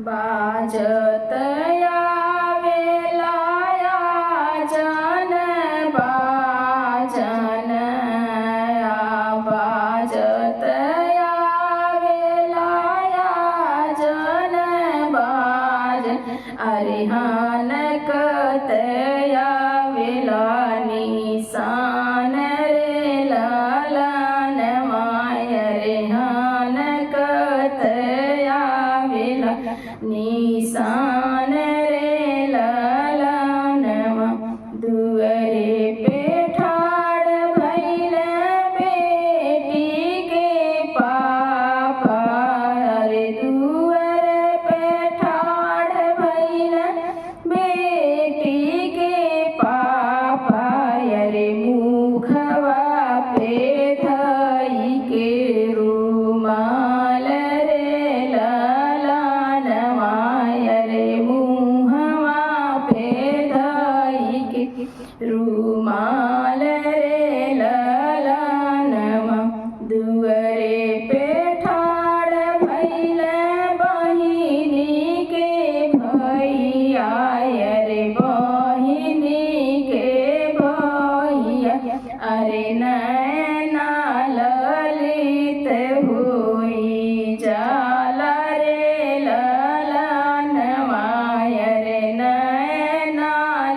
बाजत आवेला आजन बाजन बाजत आवेला आजन बाजन अरिहन कत आवेला निशान रे लालन माय अरिहन कत आवेला निशान रे लालनमा दुअरे पे ठाड़ भइल बेटी के पापा रे दुअरे पे ठाड़ भइल बेटी के पापा रे मुखवा पे धई के रुमाल रे लालनमा रे मुहवा पे धई के रुमाल रे लालनमा दुअरे पे ठाड़ भइल बहिनी के भैया रे बहिनी के भैया अरे नैना ललित हुई जाला रे लालनमा रे नैना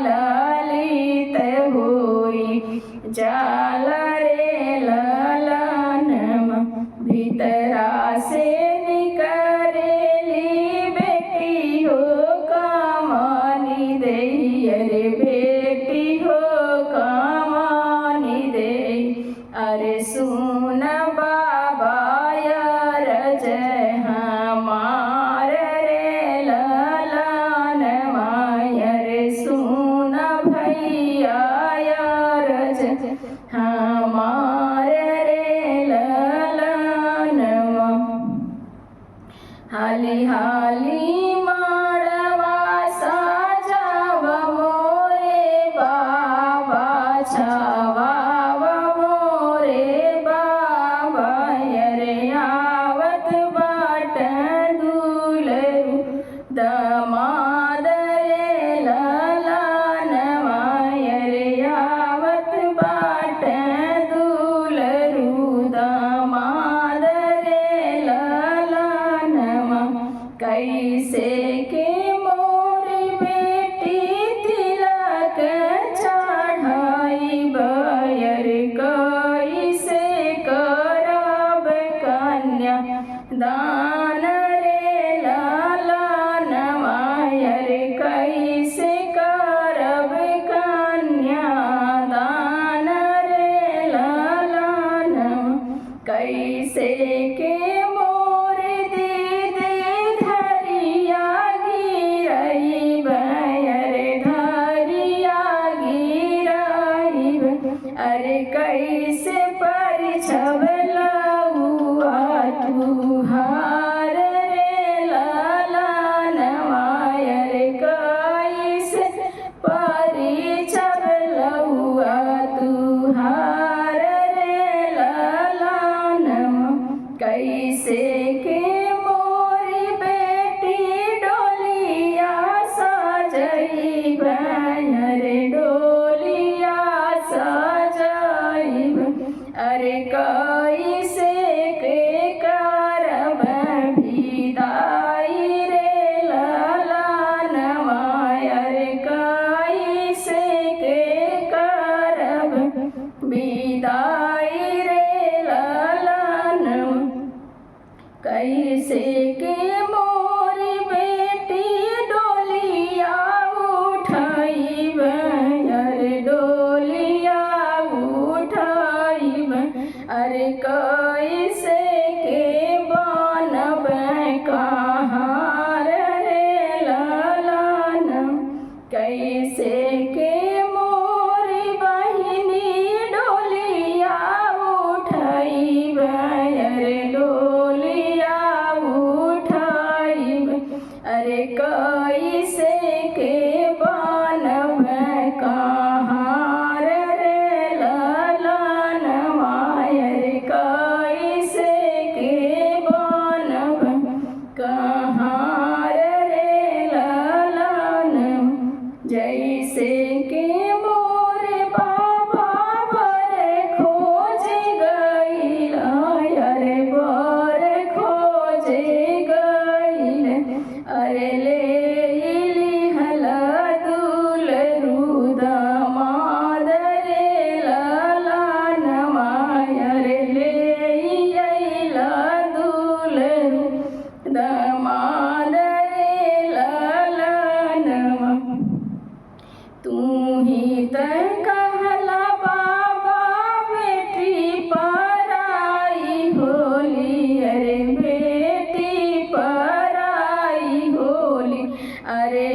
ललित हुई जाला रे लालनमा भीतरा से निकरेली बेटी हो कामनी दे अरे बेटी हो कामनी दे अरे सुन बाबा यार जय हमार रे लालनमा रे सुन भैया यार जय हमार रे लालनमा हाली हाली माड़वा साजाव मोरे बाबा छावाव मोरे बाबा रे आवत बाट दूलरू दमाद रे लालनमा रे आवत बाट दूलरू दमाद रे लालनमा कैसे के मोरी बेटी तिलक चढ़ाई बयर कैसे करब कन्या दान रे लालनमा रे कैसे करब कन्या दान रे लालनमा कैसे के मोर दीदी धरिया गिरई बयर धरिया गिरई अरे कैसे परिछब लउआ तुहार रे लालनमा रे कैसे परिछब लउआ तुहार रे लालनमा कैसे के मोरी बेटी डोलिया सजई रे डोलिया सजई अरे कैसे के करब विदाई रे लालनमा रे कैसे के करब विदाई रे लालनमा कैसे के मोरी बेटी डोलिया उठाइब अरे डोलिया उठाइब अरे कैसे के बनब कहाँ रे लालनमा कैसे के मोरी बहिनी डोलिया उठाइब अरे डोलिया उठाइब अरे कैसे के बनब कहाँ रे लालनमा रे कैसे के बनब कहाँ रे अरे